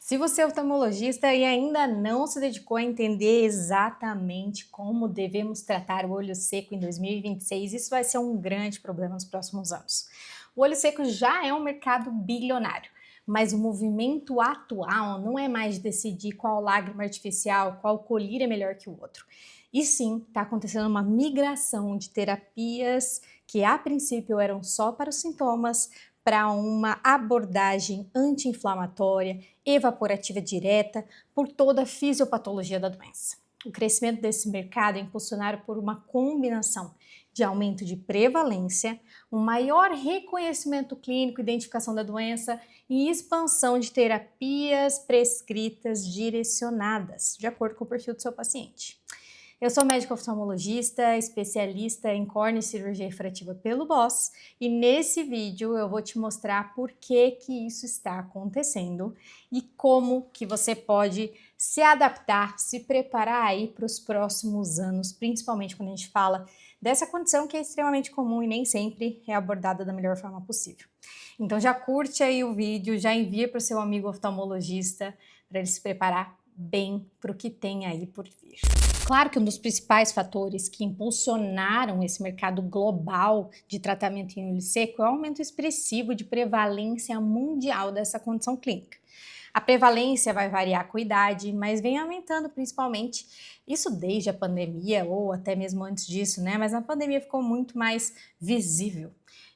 Se você é oftalmologista e ainda não se dedicou a entender exatamente como devemos tratar o olho seco em 2026, isso vai ser um grande problema nos próximos anos. O olho seco já é um mercado bilionário, mas o movimento atual não é mais de decidir qual lágrima artificial, qual colírio é melhor que o outro. E sim, está acontecendo uma migração de terapias que a princípio eram só para os sintomas, para uma abordagem anti-inflamatória, evaporativa direta, por toda a fisiopatologia da doença. O crescimento desse mercado é impulsionado por uma combinação de aumento de prevalência, um maior reconhecimento clínico, identificação da doença e expansão de terapias prescritas direcionadas, de acordo com o perfil do seu paciente. Eu sou médica oftalmologista, especialista em córnea e cirurgia refrativa pelo BOSS, e nesse vídeo eu vou te mostrar por que isso está acontecendo e como que você pode se adaptar, se preparar aí para os próximos anos, principalmente quando a gente fala dessa condição que é extremamente comum e nem sempre é abordada da melhor forma possível. Então já curte aí o vídeo, já envia para o seu amigo oftalmologista para ele se preparar bem para o que tem aí por vir. Claro que um dos principais fatores que impulsionaram esse mercado global de tratamento em olho seco é o aumento expressivo de prevalência mundial dessa condição clínica. A prevalência vai variar com a idade, mas vem aumentando principalmente, isso desde a pandemia ou até mesmo antes disso, né? Mas na pandemia ficou muito mais visível.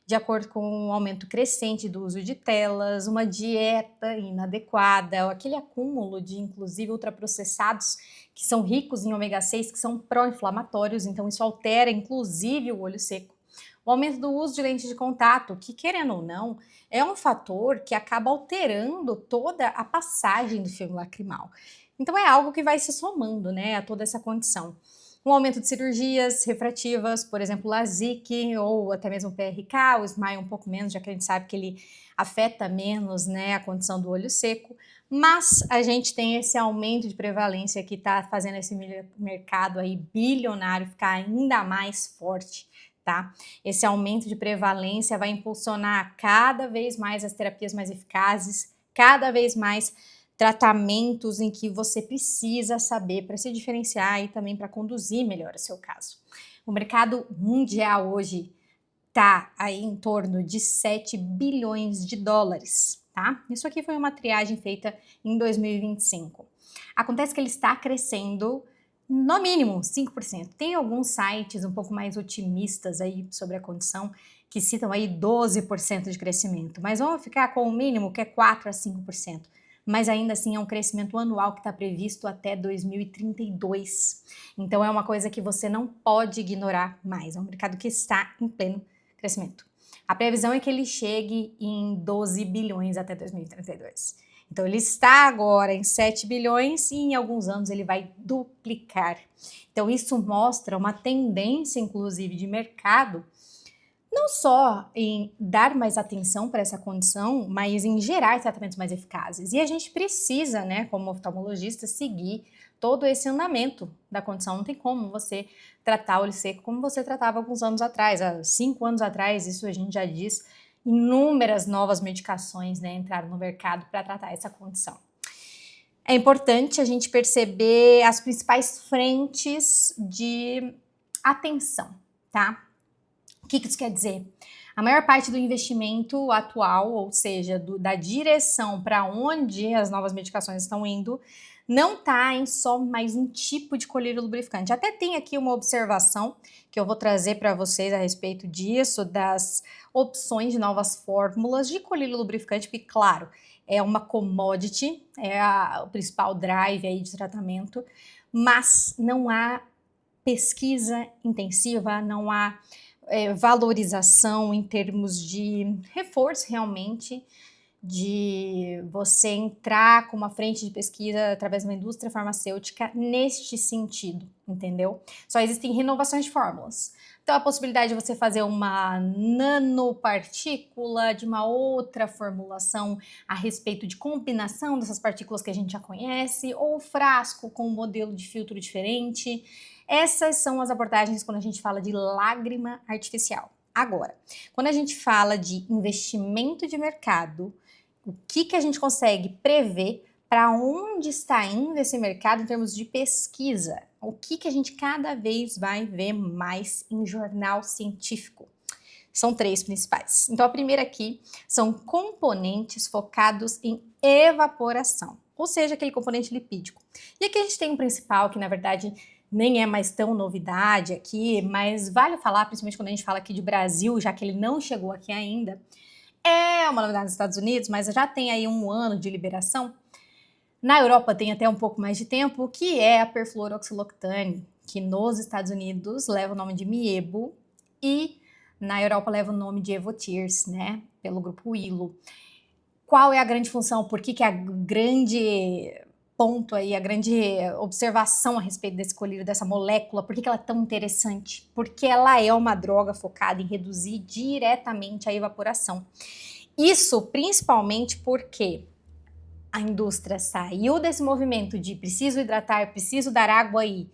De acordo com o aumento crescente do uso de telas, uma dieta inadequada, aquele acúmulo de, inclusive, ultraprocessados que são ricos em ômega 6, que são pró-inflamatórios, então isso altera, inclusive, o olho seco. O aumento do uso de lente de contato, que, querendo ou não, é um fator que acaba alterando toda a passagem do filme lacrimal. Então é algo que vai se somando, né, a toda essa condição. Um aumento de cirurgias refrativas, por exemplo, LASIK ou até mesmo PRK, o SMILE um pouco menos, já que a gente sabe que ele afeta menos, né, a condição do olho seco, mas a gente tem esse aumento de prevalência que está fazendo esse mercado aí bilionário ficar ainda mais forte, tá? Esse aumento de prevalência vai impulsionar cada vez mais as terapias mais eficazes, cada vez mais tratamentos em que você precisa saber para se diferenciar e também para conduzir melhor o seu caso. O mercado mundial hoje está aí em torno de 7 bilhões de dólares, tá? Isso aqui foi uma triagem feita em 2025. Acontece que ele está crescendo no mínimo 5%. Tem alguns sites um pouco mais otimistas aí sobre a condição que citam aí 12% de crescimento, mas vamos ficar com o mínimo que é 4 a 5%. Mas ainda assim é um crescimento anual que está previsto até 2032. Então é uma coisa que você não pode ignorar mais, é um mercado que está em pleno crescimento. A previsão é que ele chegue em 12 bilhões até 2032. Então ele está agora em 7 bilhões e em alguns anos ele vai duplicar. Então isso mostra uma tendência, inclusive, de mercado, não só em dar mais atenção para essa condição, mas em gerar tratamentos mais eficazes. E a gente precisa, né, como oftalmologista, seguir todo esse andamento da condição. Não tem como você tratar o olho seco como você tratava alguns anos atrás. Há 5 anos atrás, isso a gente já diz, inúmeras novas medicações, né, entraram no mercado para tratar essa condição. É importante a gente perceber as principais frentes de atenção, tá? O que isso quer dizer? A maior parte do investimento atual, ou seja, da direção para onde as novas medicações estão indo, não está em só mais um tipo de colírio lubrificante. Até tem aqui uma observação que eu vou trazer para vocês a respeito disso, das opções de novas fórmulas de colírio lubrificante, porque, claro, é uma commodity, é o principal drive aí de tratamento, mas não há pesquisa intensiva, não há valorização em termos de reforço realmente, de você entrar com uma frente de pesquisa através de uma indústria farmacêutica neste sentido, entendeu? Só existem renovações de fórmulas. Então, a possibilidade de você fazer uma nanopartícula de uma outra formulação a respeito de combinação dessas partículas que a gente já conhece, ou frasco com um modelo de filtro diferente. Essas são as abordagens quando a gente fala de lágrima artificial. Agora, quando a gente fala de investimento de mercado, o que a gente consegue prever para onde está indo esse mercado em termos de pesquisa? O que a gente cada vez vai ver mais em jornal científico? São 3 principais. Então, a primeira aqui são componentes focados em evaporação, ou seja, aquele componente lipídico. E aqui a gente tem um principal que, na verdade, nem é mais tão novidade aqui, mas vale falar, principalmente quando a gente fala aqui de Brasil, já que ele não chegou aqui ainda. É uma novidade nos Estados Unidos, mas já tem aí 1 ano de liberação. Na Europa tem até um pouco mais de tempo, que é a perfluoroxiloctane, que nos Estados Unidos leva o nome de Miebo e na Europa leva o nome de Evotirs, né, pelo grupo Willow. Qual é a grande função? Por que a grande ponto aí, a grande observação a respeito desse colírio, dessa molécula, por que ela é tão interessante? Porque ela é uma droga focada em reduzir diretamente a evaporação. Isso principalmente porque a indústria saiu desse movimento de preciso hidratar, preciso dar água aí.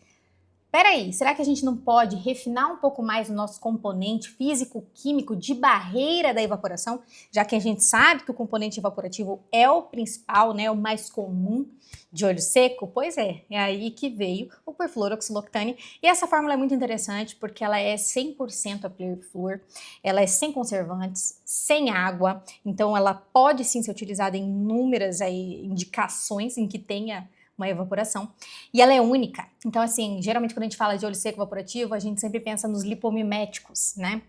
Peraí, será que a gente não pode refinar um pouco mais o nosso componente físico-químico de barreira da evaporação, já que a gente sabe que o componente evaporativo é o principal, né, o mais comum de olho seco? Pois é aí que veio o perfluoroxiloctane, e essa fórmula é muito interessante porque ela é 100% a perfluor, ela é sem conservantes, sem água, então ela pode sim ser utilizada em inúmeras aí, indicações em que tenha uma evaporação, e ela é única. Então, assim, geralmente quando a gente fala de olho seco evaporativo, a gente sempre pensa nos lipomiméticos, né?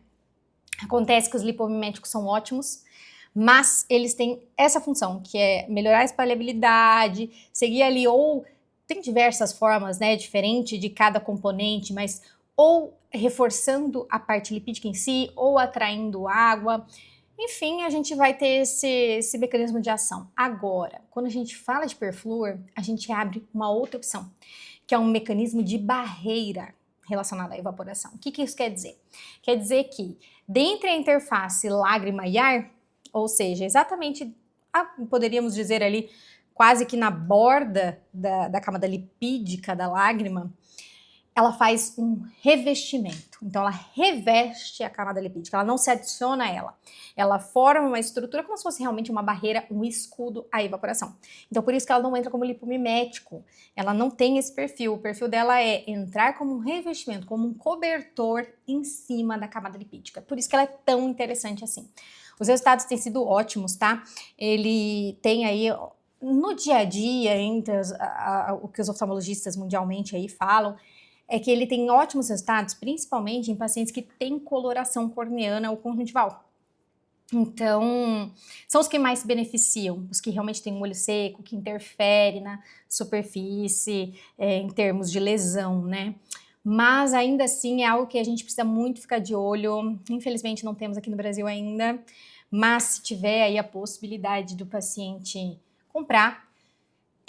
Acontece que os lipomiméticos são ótimos, mas eles têm essa função, que é melhorar a espalhabilidade, seguir ali, ou tem diversas formas, né, diferente de cada componente, mas ou reforçando a parte lipídica em si, ou atraindo água. Enfim, a gente vai ter esse mecanismo de ação. Agora, quando a gente fala de perfluor, a gente abre uma outra opção, que é um mecanismo de barreira relacionado à evaporação. O que isso quer dizer? Quer dizer que, dentre a interface lágrima e ar, ou seja, exatamente, poderíamos dizer ali, quase que na borda da camada lipídica da lágrima, ela faz um revestimento. Então, ela reveste a camada lipídica, ela não se adiciona a ela. Ela forma uma estrutura como se fosse realmente uma barreira, um escudo à evaporação. Então, por isso que ela não entra como lipomimético. Ela não tem esse perfil. O perfil dela é entrar como um revestimento, como um cobertor em cima da camada lipídica. Por isso que ela é tão interessante assim. Os resultados têm sido ótimos, tá? Ele tem aí no dia a dia, entre o que os oftalmologistas mundialmente aí falam, é que ele tem ótimos resultados, principalmente em pacientes que têm coloração corneana ou conjuntival. Então, são os que mais se beneficiam, os que realmente têm um olho seco, que interfere na superfície, em termos de lesão, né? Mas ainda assim é algo que a gente precisa muito ficar de olho. Infelizmente não temos aqui no Brasil ainda, mas se tiver aí a possibilidade do paciente comprar,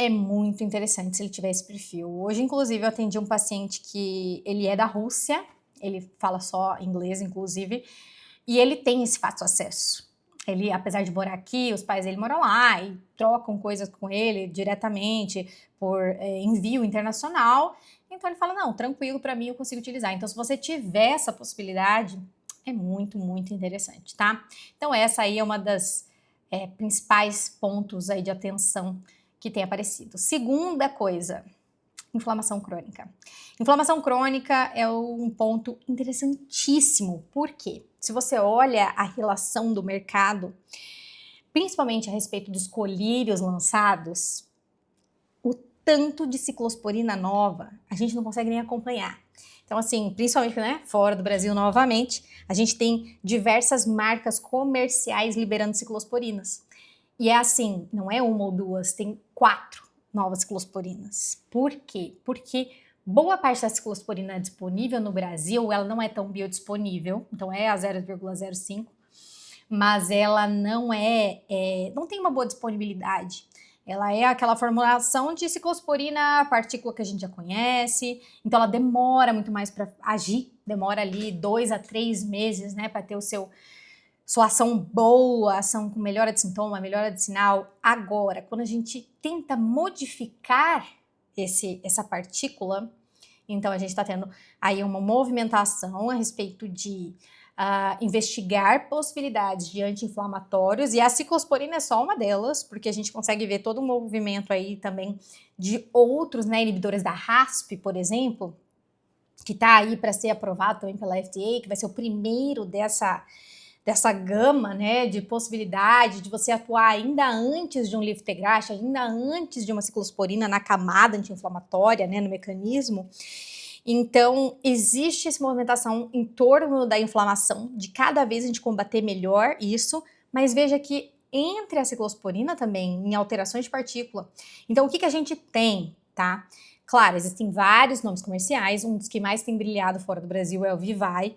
é muito interessante se ele tiver esse perfil. Hoje, inclusive, eu atendi um paciente que ele é da Rússia, ele fala só inglês, inclusive, e ele tem esse fácil acesso. Ele, apesar de morar aqui, os pais dele moram lá e trocam coisas com ele diretamente por envio internacional. Então ele fala, não, tranquilo, para mim eu consigo utilizar. Então se você tiver essa possibilidade, é muito, muito interessante, tá? Então essa aí é uma das principais pontos aí de atenção que tem aparecido. Segunda coisa, inflamação crônica. Inflamação crônica é um ponto interessantíssimo, porque se você olha a relação do mercado, principalmente a respeito dos colírios lançados, o tanto de ciclosporina nova, a gente não consegue nem acompanhar. Então, assim, principalmente, né, fora do Brasil novamente, a gente tem diversas marcas comerciais liberando ciclosporinas. E é assim, não é uma ou duas, tem 4 novas ciclosporinas. Por quê? Porque boa parte da ciclosporina disponível no Brasil, ela não é tão biodisponível, então é a 0,05, mas ela não não tem uma boa disponibilidade. Ela é aquela formulação de ciclosporina, partícula que a gente já conhece, então ela demora muito mais para agir, demora ali 2 a 3 meses, né, para ter sua ação boa, ação com melhora de sintoma, melhora de sinal. Agora, quando a gente tenta modificar essa partícula, então a gente está tendo aí uma movimentação a respeito de investigar possibilidades de anti-inflamatórios, e a ciclosporina é só uma delas, porque a gente consegue ver todo um movimento aí também de outros, né, inibidores da RASP, por exemplo, que está aí para ser aprovado também pela FDA, que vai ser o primeiro dessa gama, né, de possibilidade de você atuar ainda antes de um levotigrate, ainda antes de uma ciclosporina na camada anti-inflamatória, né, no mecanismo. Então, existe essa movimentação em torno da inflamação, de cada vez a gente combater melhor isso, mas veja que entre a ciclosporina também, em alterações de partícula. Então, o que a gente tem, tá? Claro, existem vários nomes comerciais, um dos que mais tem brilhado fora do Brasil é o VIVAI,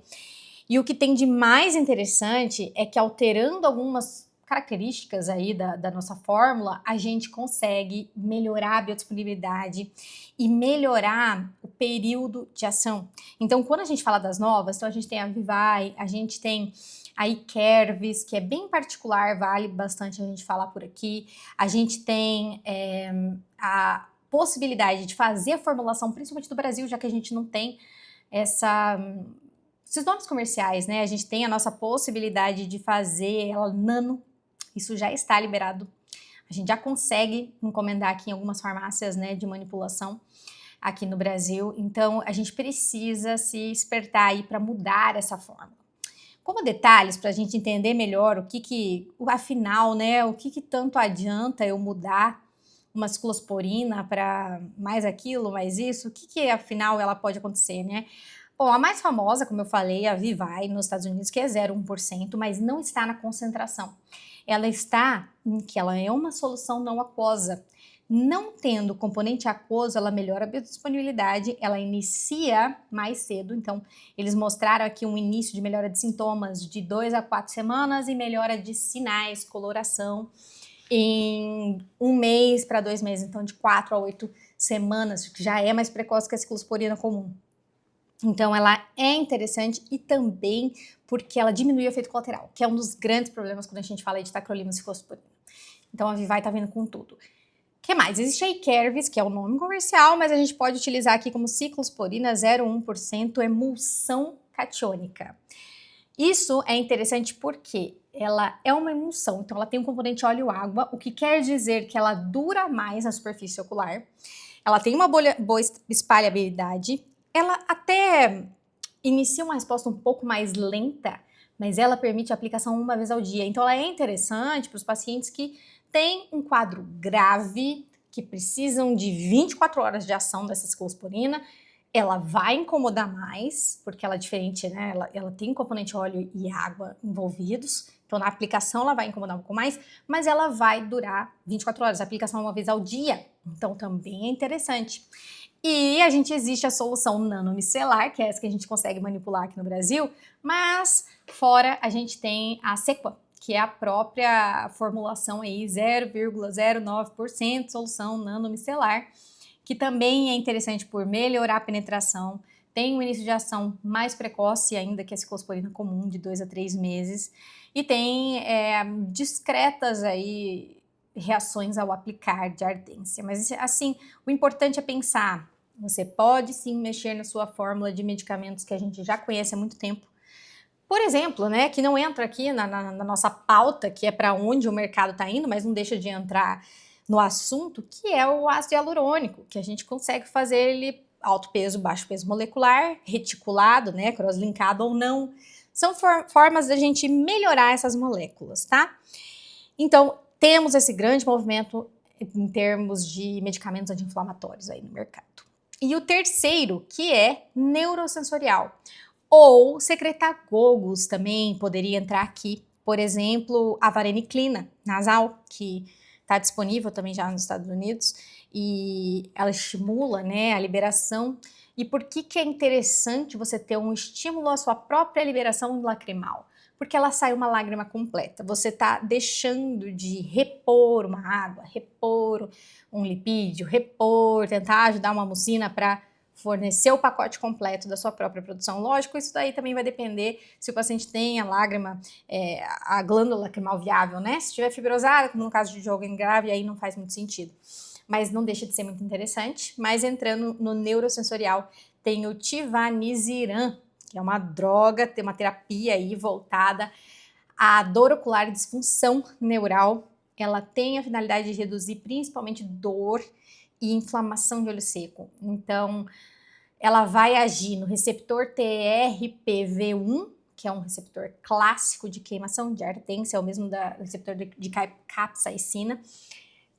e o que tem de mais interessante é que, alterando algumas características aí da nossa fórmula, a gente consegue melhorar a biodisponibilidade e melhorar o período de ação. Então, quando a gente fala das novas, então a gente tem a VIVAI, a gente tem a Ikervis, que é bem particular, vale bastante a gente falar por aqui. A gente tem a possibilidade de fazer a formulação, principalmente do Brasil, já que a gente não tem esses nomes comerciais, né? A gente tem a nossa possibilidade de fazer ela nano, isso já está liberado. A gente já consegue encomendar aqui em algumas farmácias, né, de manipulação aqui no Brasil. Então, a gente precisa se espertar aí para mudar essa fórmula. Como detalhes, para a gente entender melhor afinal, né, o que tanto adianta eu mudar uma ciclosporina para mais aquilo, mais isso, o que afinal ela pode acontecer, né? Bom, a mais famosa, como eu falei, a VIVAI nos Estados Unidos, que é 0,1%, mas não está na concentração. Ela está em que ela é uma solução não aquosa. Não tendo componente aquoso, ela melhora a biodisponibilidade, ela inicia mais cedo. Então, eles mostraram aqui um início de melhora de sintomas de 2 a 4 semanas e melhora de sinais, coloração, em 1 mês para 2 meses. Então, de 4 a 8 semanas, que já é mais precoce que a ciclosporina comum. Então, ela é interessante e também porque ela diminui o efeito colateral, que é um dos grandes problemas quando a gente fala de tacrolimus e ciclosporina. Então, a VIVAI tá vindo com tudo. O que mais? Existe a Ikervis, que é o nome comercial, mas a gente pode utilizar aqui como ciclosporina 0,1% emulsão catiônica. Isso é interessante porque ela é uma emulsão, então ela tem um componente óleo-água, o que quer dizer que ela dura mais na superfície ocular, ela tem uma boa espalhabilidade, ela até inicia uma resposta um pouco mais lenta, mas ela permite a aplicação uma vez ao dia. Então, ela é interessante para os pacientes que têm um quadro grave, que precisam de 24 horas de ação dessa ciclosporina. Ela vai incomodar mais, porque ela é diferente, né? Ela tem componente óleo e água envolvidos. Então, na aplicação, ela vai incomodar um pouco mais, mas ela vai durar 24 horas. A aplicação é uma vez ao dia, então também é interessante. E existe a solução nanomicelar, que é essa que a gente consegue manipular aqui no Brasil, mas fora a gente tem a Cequa, que é a própria formulação aí, 0,09% solução nanomicelar, que também é interessante por melhorar a penetração, tem um início de ação mais precoce ainda que a ciclosporina comum, de 2 a 3 meses, e tem discretas aí reações ao aplicar de ardência. Mas assim, o importante é pensar, você pode sim mexer na sua fórmula de medicamentos que a gente já conhece há muito tempo. Por exemplo, né, que não entra aqui na nossa pauta, que é para onde o mercado está indo, mas não deixa de entrar no assunto, que é o ácido hialurônico, que a gente consegue fazer ele alto peso, baixo peso molecular, reticulado, né, cross-linkado ou não. São formas da gente melhorar essas moléculas, tá? Então, temos esse grande movimento em termos de medicamentos anti-inflamatórios aí no mercado. E o terceiro, que é neurosensorial, ou secretagogos também poderia entrar aqui. Por exemplo, a vareniclina nasal, que está disponível também já nos Estados Unidos, e ela estimula, né, a liberação. E por que é interessante você ter um estímulo à sua própria liberação lacrimal? Porque ela sai uma lágrima completa. Você está deixando de repor uma água, repor um lipídio, tentar ajudar uma mucina para fornecer o pacote completo da sua própria produção. Lógico, isso daí também vai depender se o paciente tem a lágrima, a glândula lacrimal viável, né? Se estiver fibrosada, como no caso de alguém grave, aí não faz muito sentido. Mas não deixa de ser muito interessante. Mas entrando no neurosensorial, tem o Tivanisiran, que é uma droga, tem uma terapia aí voltada à dor ocular e disfunção neural. Ela tem a finalidade de reduzir principalmente dor e inflamação de olho seco. Então, ela vai agir no receptor TRPV1, que é um receptor clássico de queimação, de ardência, é o mesmo do receptor de capsaicina,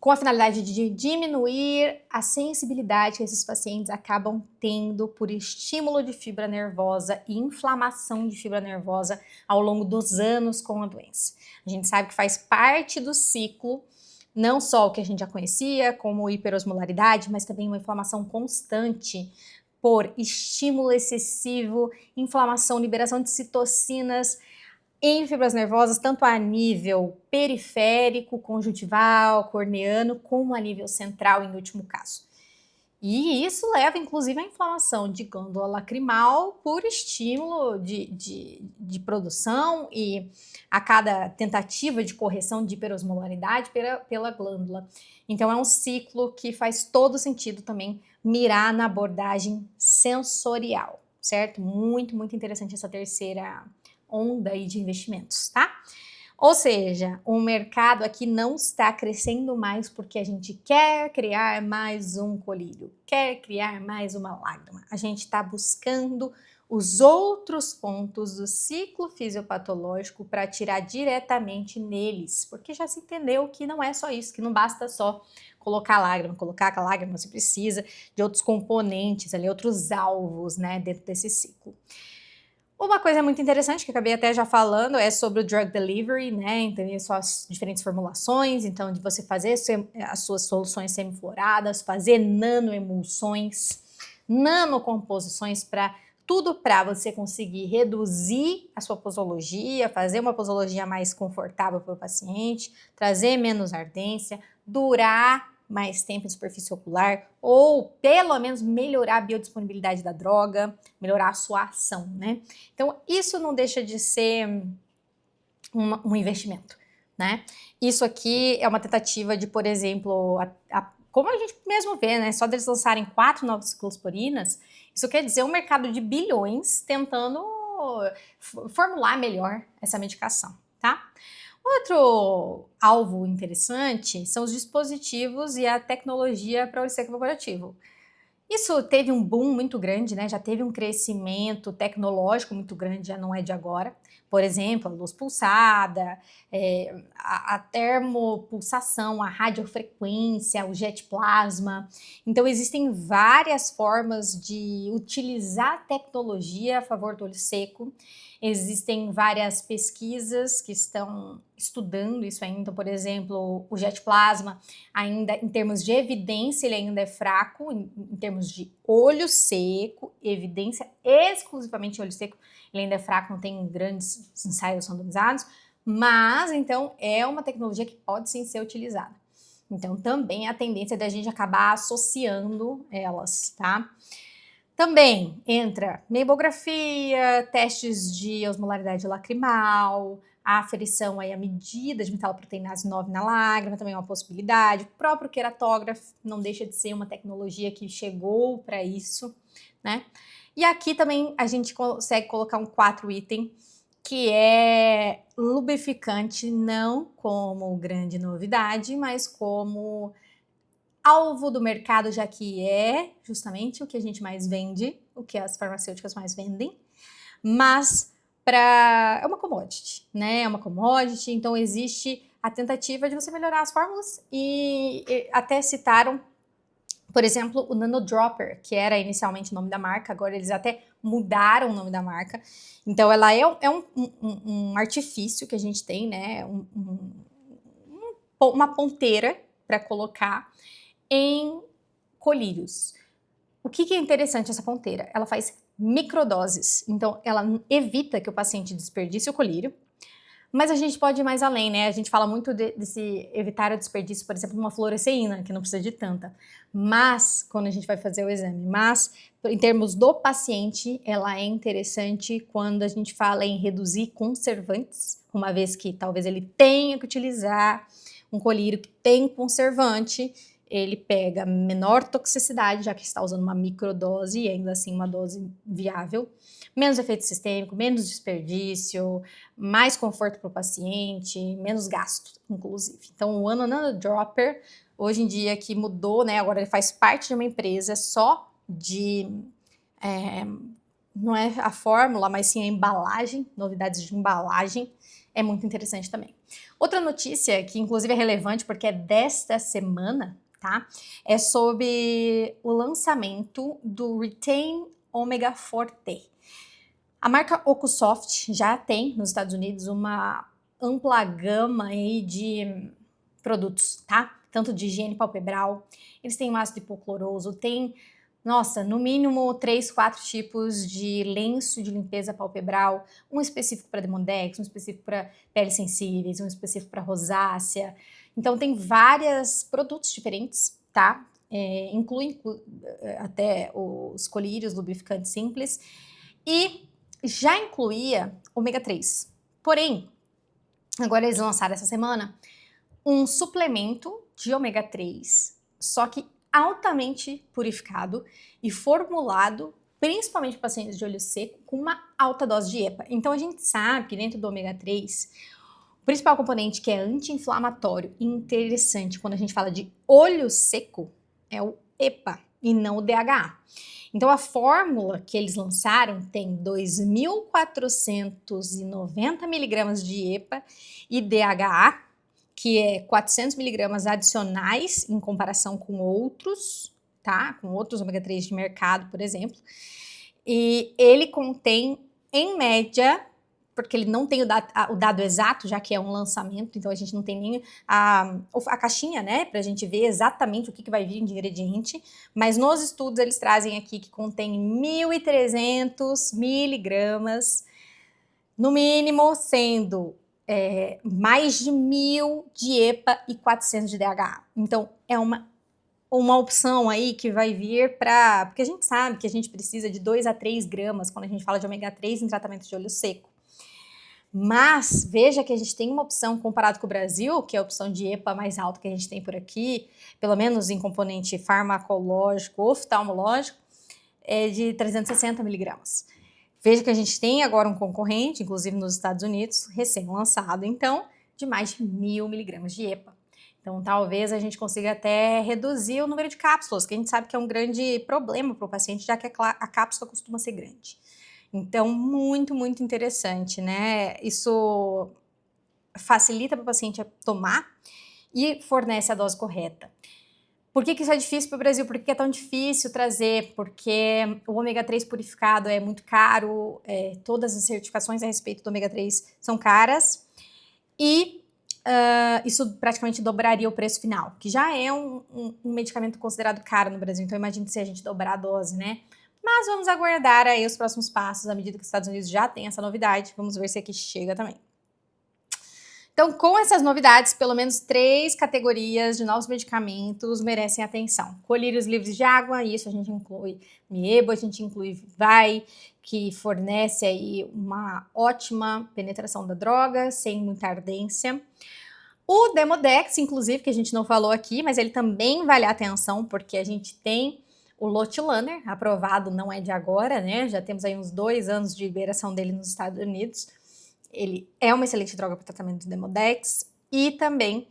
com a finalidade de diminuir a sensibilidade que esses pacientes acabam tendo por estímulo de fibra nervosa e inflamação de fibra nervosa ao longo dos anos com a doença. A gente sabe que faz parte do ciclo, não só o que a gente já conhecia, como hiperosmolaridade, mas também uma inflamação constante por estímulo excessivo, inflamação, liberação de citocinas em fibras nervosas, tanto a nível periférico, conjuntival, corneano, como a nível central, em último caso. E isso leva, inclusive, à inflamação de glândula lacrimal por estímulo de produção e a cada tentativa de correção de hiperosmolaridade pela glândula. Então, é um ciclo que faz todo sentido também mirar na abordagem sensorial, certo? Muito, muito interessante essa terceira onda aí de investimentos, tá? Ou seja, o mercado aqui não está crescendo mais porque a gente quer criar mais um colírio, quer criar mais uma lágrima. A gente está buscando os outros pontos do ciclo fisiopatológico para tirar diretamente neles, porque já se entendeu que não é só isso, que não basta só colocar a lágrima, você precisa de outros componentes ali, outros alvos, né, dentro desse ciclo. Uma coisa muito interessante, que eu acabei até já falando, é sobre o drug delivery, né? Então, as diferentes formulações, então, de você fazer as suas soluções semifloradas, fazer nanoemulsões, nanocomposições, tudo para você conseguir reduzir a sua posologia, fazer uma posologia mais confortável para o paciente, trazer menos ardência, durar mais tempo em superfície ocular, ou pelo menos melhorar a biodisponibilidade da droga, melhorar a sua ação, né? Então, isso não deixa de ser um investimento, né? Isso aqui é uma tentativa de, por exemplo, como a gente mesmo vê, né? Só deles lançarem 4 novas ciclosporinas, isso quer dizer um mercado de bilhões tentando formular melhor essa medicação, tá? Outro alvo interessante são os dispositivos e a tecnologia para olho seco evaporativo. Isso teve um boom muito grande, né? Já teve um crescimento tecnológico muito grande, já não é de agora. Por exemplo, a luz pulsada, a termopulsação, a radiofrequência, o jet plasma. Então, existem várias formas de utilizar a tecnologia a favor do olho seco. Existem várias pesquisas que estão estudando isso ainda. Então, por exemplo, o jet plasma, ainda em termos de evidência, ele ainda é fraco, em termos de olho seco, evidência exclusivamente em olho seco, ele ainda é fraco, não tem grandes ensaios randomizados, mas então é uma tecnologia que pode sim ser utilizada. Então também a tendência da gente acabar associando elas, tá? Também entra memografia, testes de osmolaridade lacrimal, a aferição aí à medida de metaloproteinase 9 na lágrima, também é uma possibilidade. O próprio queratógrafo não deixa de ser uma tecnologia que chegou para isso, né? E aqui também a gente consegue colocar um 4 item, que é lubrificante, não como grande novidade, mas como alvo do mercado, já que é justamente o que a gente mais vende, o que as farmacêuticas mais vendem, mas é uma commodity, né? É uma commodity, então existe a tentativa de você melhorar as fórmulas e até citaram, por exemplo, o Nanodropper, que era inicialmente o nome da marca, agora eles até mudaram o nome da marca. Então ela é um artifício que a gente tem, né? Uma ponteira para colocar em colírios. O que é interessante essa ponteira? Ela faz microdoses, então ela evita que o paciente desperdice o colírio, mas a gente pode ir mais além, né? A gente fala muito desse evitar o desperdício, por exemplo, de uma fluoresceína, que não precisa de tanta, mas, quando a gente vai fazer o exame, mas, em termos do paciente, ela é interessante quando a gente fala em reduzir conservantes, uma vez que talvez ele tenha que utilizar um colírio que tem conservante, ele pega menor toxicidade, já que está usando uma microdose e ainda assim uma dose viável, menos efeito sistêmico, menos desperdício, mais conforto para o paciente, menos gasto, inclusive. Então, o Nano Dropper, hoje em dia, que mudou, né? Agora ele faz parte de uma empresa só de... não é a fórmula, mas sim a embalagem, novidades de embalagem, é muito interessante também. Outra notícia, que inclusive é relevante porque é desta semana, tá? É sobre o lançamento do Retain Omega Forte. A marca Ocusoft já tem nos Estados Unidos uma ampla gama aí de produtos, tá? Tanto de higiene palpebral, eles têm um ácido hipocloroso, tem, nossa, no mínimo 3, 4 tipos de lenço de limpeza palpebral, um específico para demodex, um específico para peles sensíveis, um específico para rosácea. Então tem vários produtos diferentes, tá? Inclui até os colírios, lubrificantes simples, e já incluía ômega 3. Porém, agora eles lançaram essa semana um suplemento de ômega 3, só que altamente purificado e formulado principalmente para pacientes de olho seco com uma alta dose de EPA. Então a gente sabe que dentro do ômega 3, o principal componente que é anti-inflamatório e interessante quando a gente fala de olho seco é o EPA e não o DHA. Então a fórmula que eles lançaram tem 2.490 miligramas de EPA e DHA, que é 400 miligramas adicionais em comparação com outros, tá? Com outros ômega 3 de mercado, por exemplo. E ele contém, em média, porque ele não tem o dado exato, já que é um lançamento, então a gente não tem nem a caixinha, né, pra gente ver exatamente o que vai vir de ingrediente, mas nos estudos eles trazem aqui que contém 1.300 miligramas, no mínimo, sendo mais de 1.000 de EPA e 400 de DHA. Então, é uma opção aí que vai vir para... Porque a gente sabe que a gente precisa de 2 a 3 gramas quando a gente fala de ômega 3 em tratamento de olho seco. Mas veja que a gente tem uma opção comparado com o Brasil, que é a opção de EPA mais alta que a gente tem por aqui, pelo menos em componente farmacológico, oftalmológico, é de 360 miligramas. Veja que a gente tem agora um concorrente, inclusive nos Estados Unidos, recém-lançado, então, de mais de 1.000 miligramas de EPA. Então, talvez a gente consiga até reduzir o número de cápsulas, que a gente sabe que é um grande problema para o paciente, já que a cápsula costuma ser grande. Então, muito, muito interessante, né? Isso facilita para o paciente tomar e fornece a dose correta. Por que isso é difícil para o Brasil? Por que é tão difícil trazer? Porque o ômega 3 purificado é muito caro, todas as certificações a respeito do ômega 3 são caras, e isso praticamente dobraria o preço final, que já é um medicamento considerado caro no Brasil, então imagine se a gente dobrar a dose, né? Mas vamos aguardar aí os próximos passos, à medida que os Estados Unidos já tem essa novidade, vamos ver se aqui chega também. Então, com essas novidades, pelo menos 3 categorias de novos medicamentos merecem atenção. Colírios livres de água, isso a gente inclui Miebo, a gente inclui Vai, que fornece aí uma ótima penetração da droga, sem muita ardência. O Demodex, inclusive, que a gente não falou aqui, mas ele também vale a atenção, porque a gente tem o Lotilaner, aprovado, não é de agora, né? Já temos aí uns 2 anos de liberação dele nos Estados Unidos. Ele é uma excelente droga para o tratamento do Demodex. E também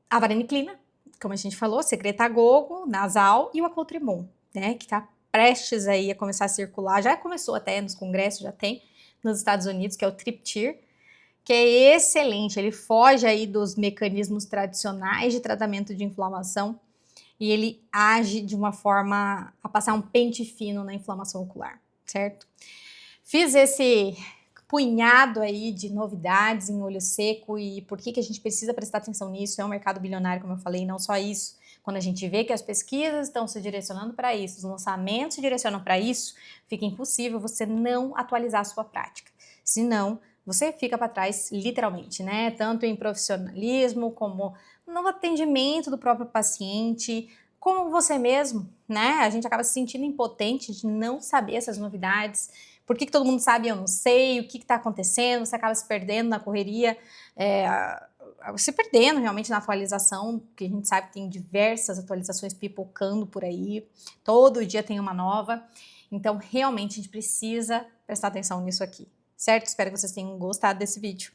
a vareniclina, como a gente falou, secretagogo, nasal, e o Acoltremon, né? Que está prestes aí a começar a circular. Já começou até nos congressos, já tem nos Estados Unidos, que é o Triptyr, que é excelente. Ele foge aí dos mecanismos tradicionais de tratamento de inflamação e ele age de uma forma a passar um pente fino na inflamação ocular, certo? Fiz esse punhado aí de novidades em olho seco e por que a gente precisa prestar atenção nisso. É um mercado bilionário, como eu falei, não só isso. Quando a gente vê que as pesquisas estão se direcionando para isso, os lançamentos se direcionam para isso, fica impossível você não atualizar a sua prática. Senão, você fica para trás, literalmente, né? Tanto em profissionalismo, como no atendimento do próprio paciente, como você mesmo, né? A gente acaba se sentindo impotente de não saber essas novidades. Por que todo mundo sabe e eu não sei? O que está acontecendo? Você acaba se perdendo na correria, se perdendo realmente na atualização, porque a gente sabe que tem diversas atualizações pipocando por aí, todo dia tem uma nova, então realmente a gente precisa prestar atenção nisso aqui, certo? Espero que vocês tenham gostado desse vídeo.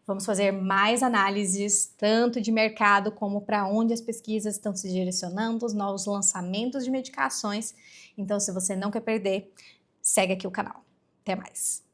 Vamos fazer mais análises, tanto de mercado como para onde as pesquisas estão se direcionando, os novos lançamentos de medicações. Então, se você não quer perder, segue aqui o canal. Até mais!